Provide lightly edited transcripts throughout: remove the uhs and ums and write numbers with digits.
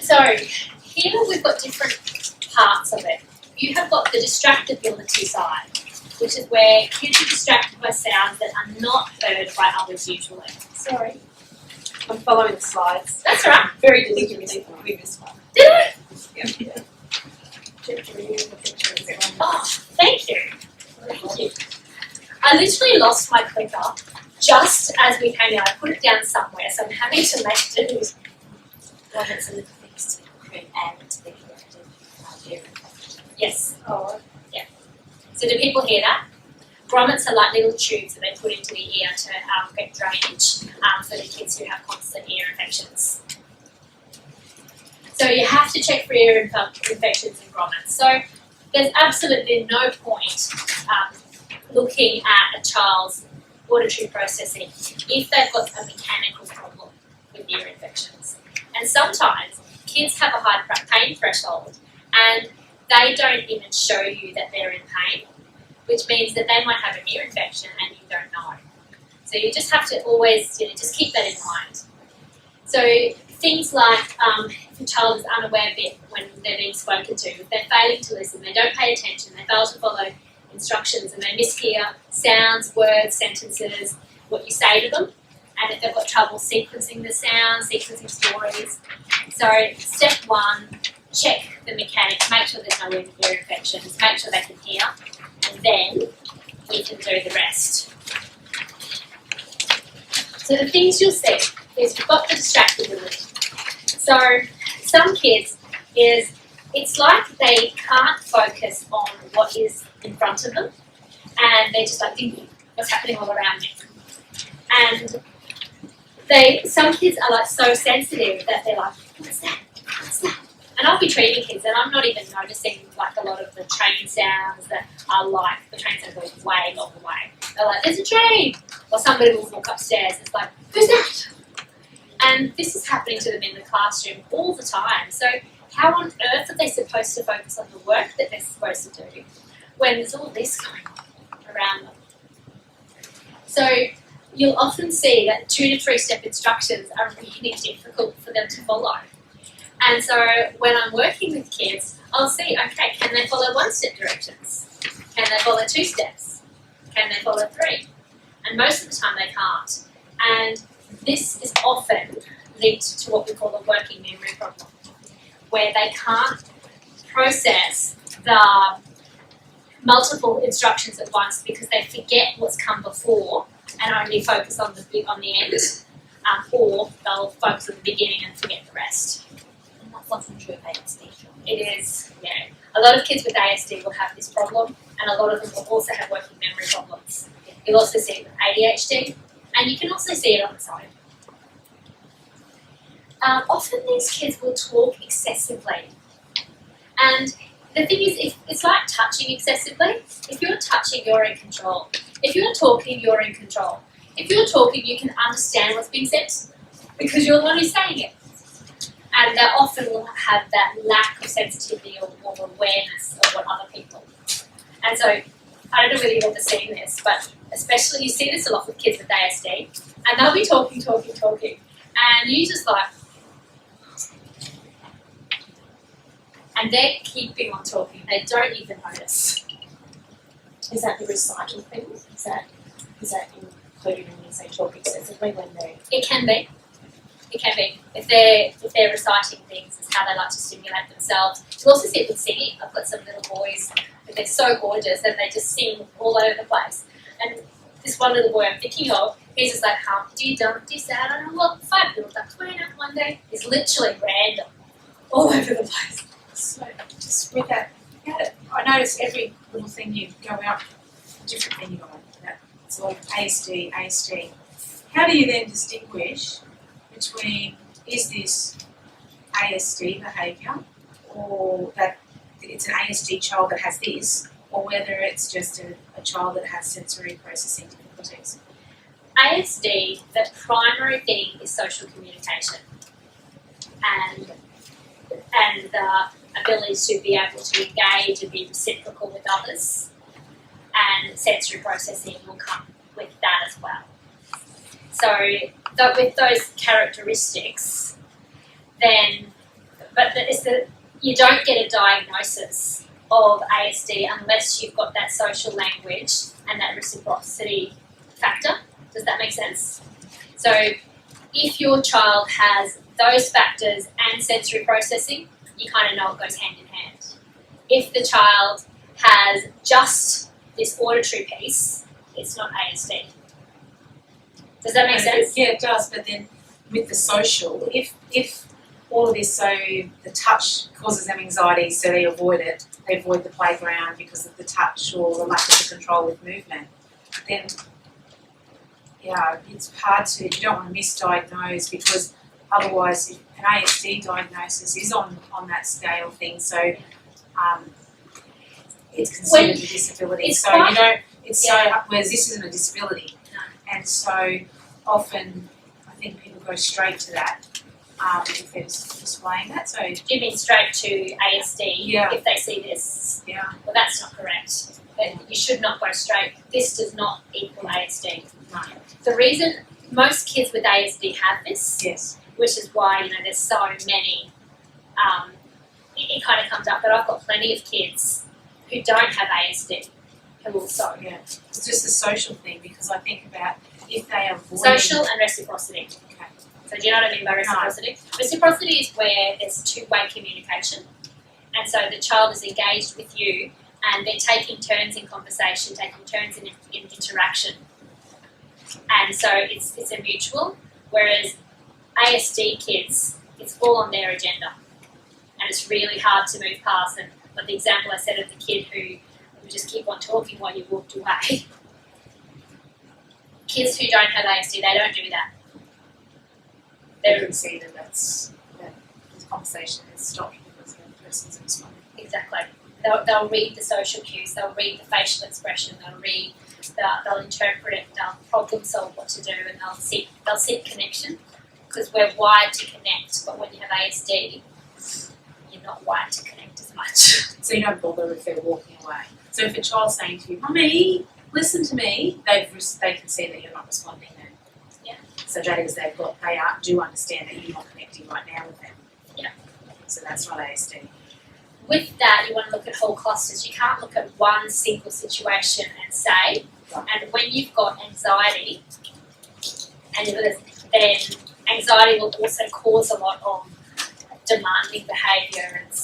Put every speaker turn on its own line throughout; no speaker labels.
So here we've got different parts of it. You have got the distractibility side, which is where kids are distracted by sounds that are not heard by others usually. Sorry.
I'm following the slides.
That's all right.
Very diligently. We missed one.
Did I?
Yeah.
Oh, thank you. Thank you. I literally lost my clicker just as we came out. I put it down somewhere, so I'm having to make do.
Grommets are little things to create and to be corrected ear infection.
Yes.
Oh,
Yeah. So do people hear that? Grommets are like little tubes that they put into the ear to get drainage for the kids who have constant ear infections. So you have to check for ear infections in grommets. So there's absolutely no point looking at a child's auditory processing if they've got a mechanical problem with ear infections. And sometimes kids have a high pain threshold and they don't even show you that they're in pain, which means that they might have an ear infection and you don't know. So you just have to always, just keep that in mind. So things like if a child is unaware of it when they're being spoken to, if they're failing to listen, they don't pay attention, they fail to follow instructions and they mishear sounds, words, sentences, what you say to them, and if they've got trouble sequencing the sounds, sequencing stories. So step one, check the mechanics, make sure there's no ear infections, make sure they can hear, and then we can do the rest. So the things you'll see is we've got the distractibility. So some kids it's like they can't focus on what is in front of them and they're just like thinking what's happening all around me. And some kids are like so sensitive that they're like, what's that? What's that? And I'll be treating kids and I'm not even noticing like a lot of the train sounds that are like the train sounds going way along the way. They're like, there's a train! Or somebody will walk upstairs and it's like, who's that? And this is happening to them in the classroom all the time. So how on earth are they supposed to focus on the work that they're supposed to do when there's all this going on around them? So you'll often see that 2 to 3 step instructions are really difficult for them to follow. And so when I'm working with kids, I'll see, okay, can they follow 1-step directions? Can they follow 2 steps? Can they follow 3? And most of the time they can't. And this is often linked to what we call a working memory problem, where they can't process the multiple instructions at once because they forget what's come before and only focus on the end, or they'll focus on the beginning and forget the rest.
And that's often true of ASD.
It is, yeah. A lot of kids with ASD will have this problem, and a lot of them will also have working memory problems. You'll also see it with ADHD, and you can also see it on its own. Often these kids will talk excessively, and the thing is, it's like touching excessively. If you're touching, you're in control. If you're talking, you're in control. If you're talking, you can understand what's being said because you're the one who's saying it. And they often will have that lack of sensitivity or awareness of what other people. And so, I don't know whether you've ever seen this, but especially you see this a lot with kids with ASD, and they'll be talking, and you just like, and they're keeping on talking. They don't even notice.
Is that the recital thing? Is that included when you say talk excessively when they?
It can be. It can be. If they're reciting things, it's how they like to stimulate themselves. You also see it with singing. I've got some little boys, and they're so gorgeous, and they just sing all over the place. And this one little boy I'm thinking of, he's just like, Humpty Dumpty sat on a log, 5 little ducks went up one day. It's literally random, all over the place.
so just with that, I notice every little thing you go out, different thing you go on. It's like ASD. How do you then distinguish between is this ASD behaviour or that it's an ASD child that has this, or whether it's just a child that has sensory processing difficulties?
ASD, the primary thing is social communication and the ability to be able to engage and be reciprocal with others, and sensory processing will come with that as well. So with those characteristics, then But you don't get a diagnosis of ASD unless you've got that social language and that reciprocity factor. Does that make sense? So if your child has those factors and sensory processing, you kind of know it goes hand in hand. If the child has just this auditory piece, it's not ASD. Does that make sense?
Yeah, it does. But then with the social, if all of this, so the touch causes them anxiety, so they avoid it. They avoid the playground because of the touch or the lack of the control with movement. Then, yeah, it's hard to. You don't want to misdiagnose because otherwise, if an ASD diagnosis is on that scale thing. So, it's considered a disability. So you don't. It's so. Whereas this isn't a disability, and so often I think people go straight to that. If they're displaying that. So
do you mean straight to ASD if they see this?
Yeah.
Well, that's not correct. But you should not go straight. This does not equal ASD.
No.
The reason most kids with ASD have this,
yes,
which is why there's so many. It kind of comes up, but I've got plenty of kids who don't have ASD who also.
Yeah. It's just a social thing because I think about if they avoid
social and reciprocity.
Okay.
So do you know what I mean by reciprocity? No. Reciprocity is where there's two-way communication, and so the child is engaged with you, and they're taking turns in conversation, taking turns in interaction, and so it's a mutual. Whereas ASD kids, it's all on their agenda, and it's really hard to move past. And like the example I said of the kid who would just keep on talking while you walked away. Kids who don't have ASD, they don't do that.
They can see that the conversation has stopped because the person's responding.
Exactly. They'll read the social cues, they'll read the facial expression, they'll interpret it, they'll problem solve what to do, and they'll seek connection because we're wired to connect, but when you have ASD, you're not wired to connect as much.
So you don't bother if they're walking away. So if a child's saying to you, "Mummy, listen to me," they can see that you're not responding then.
Yeah.
So that is they do understand that you're not connecting right now with them.
Yeah.
So that's not ASD.
With that, you want to look at whole clusters. You can't look at one single situation and say, and when you've got anxiety, then anxiety will also cause a lot of demanding behaviour and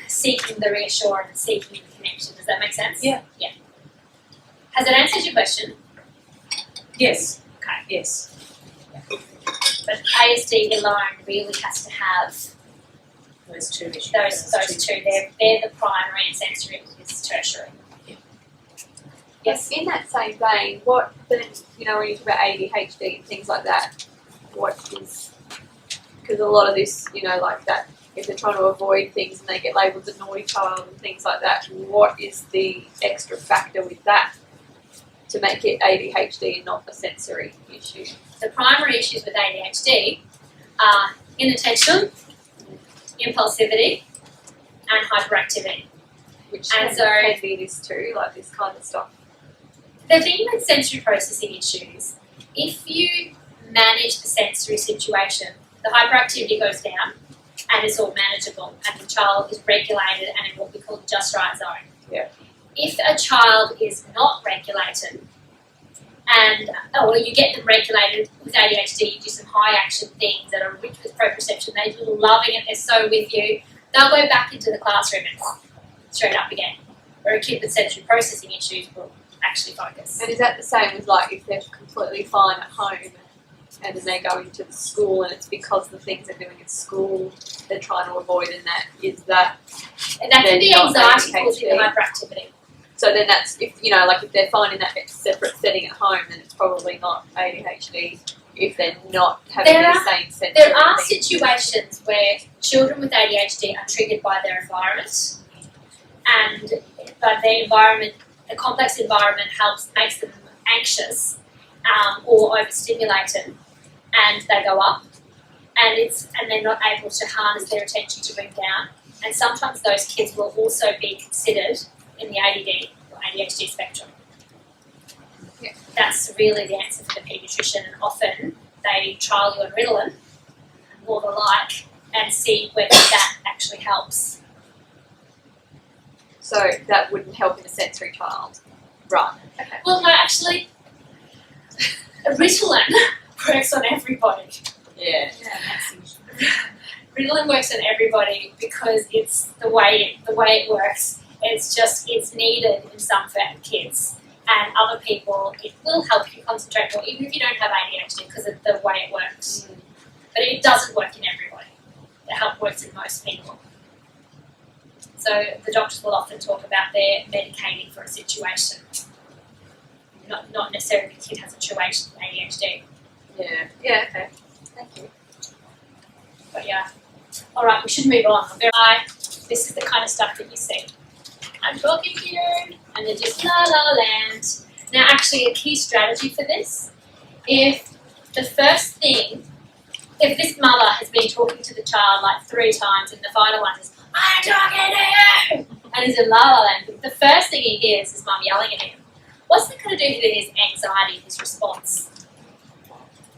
seeking the reassurance, seeking the connection. Does that make sense?
Yeah.
Yeah. Has it answered your question?
Yes.
Okay.
Yes.
But ASD alone really has to have
those two issues.
Those two. They're the primary and sensory is tertiary.
Yeah.
Yes.
In that same vein, what then, when you talk about ADHD and things like that, what is, because a lot of this, like that, if they're trying to avoid things and they get labelled a naughty child and things like that, what is the extra factor with that to make it ADHD and not a sensory issue?
The primary issues with ADHD are inattention, impulsivity, and hyperactivity.
Which
and
can be this too, like this kind of stuff.
The thing with sensory processing issues, if you manage the sensory situation, the hyperactivity goes down and it's all manageable and the child is regulated and in what we call the just right zone.
Yeah.
If a child is not regulated or you get them regulated with ADHD, you do some high action things that are rich with proprioception, they're loving it, they're so with you, they'll go back into the classroom and straight up again. Where a kid with sensory processing issues will actually focus.
And is that the same with like if they're completely fine at home and then they're going to the school and it's because the things they're doing at school they're trying to avoid, and that
can be anxiety causing the hyperactivity.
So then that's if they're fine in that separate setting at home, then it's probably not ADHD if they're not having the same sensory.
There are situations where children with ADHD are triggered by their environment, and by their environment, a complex environment makes them anxious or overstimulated, and they go up, and they're not able to harness their attention to bring down. And sometimes those kids will also be considered in the ADD or ADHD spectrum.
Yeah.
That's really the answer for the paediatrician, and often they trial you on Ritalin or the like, and see whether that actually helps.
So that wouldn't help in a sensory child. Right. Okay.
Well, no, actually, Ritalin works on everybody.
Yeah.
Ritalin works on everybody because it's the way it works. It's needed in some kids, and other people it will help you concentrate more, even if you don't have ADHD, because of the way it works. But it doesn't work in everybody. It works in most people. So the doctors will often talk about their medicating for a situation, not necessarily the kid has a situation with ADHD.
Yeah. Yeah. Okay. Thank you.
But yeah. All right, we should move on. This is the kind of stuff that you see. I'm talking to you, and they're just la la land. Now, actually, a key strategy for this, if this mother has been talking to the child like 3 times, and the final one is, I'm talking to you, and he's in la la land, the first thing he hears is mum yelling at him. What's that going to do to his anxiety, his response?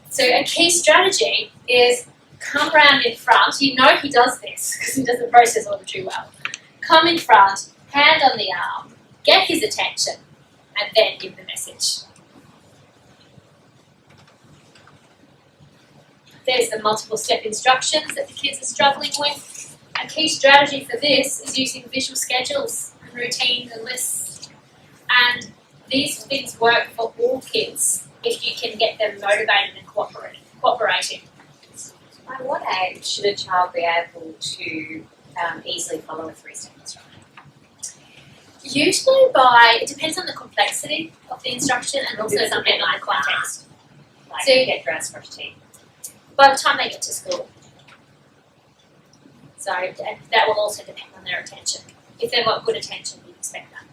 So a key strategy is come round in front. You know he does this because he doesn't process auditory well. Come in front, hand on the arm, get his attention, and then give the message. There's the multiple step instructions that the kids are struggling with. A key strategy for this is using visual schedules and routines and lists. And these things work for all kids if you can get them motivated and cooperating.
By what age should a child be able to easily follow a 3-step instruction?
Usually it depends on the complexity of the instruction and also something like the context.
Like
So-
get dressed, brush teeth.
By the time they get to school. So that will also depend on their attention. If they've got good attention, you'd expect that.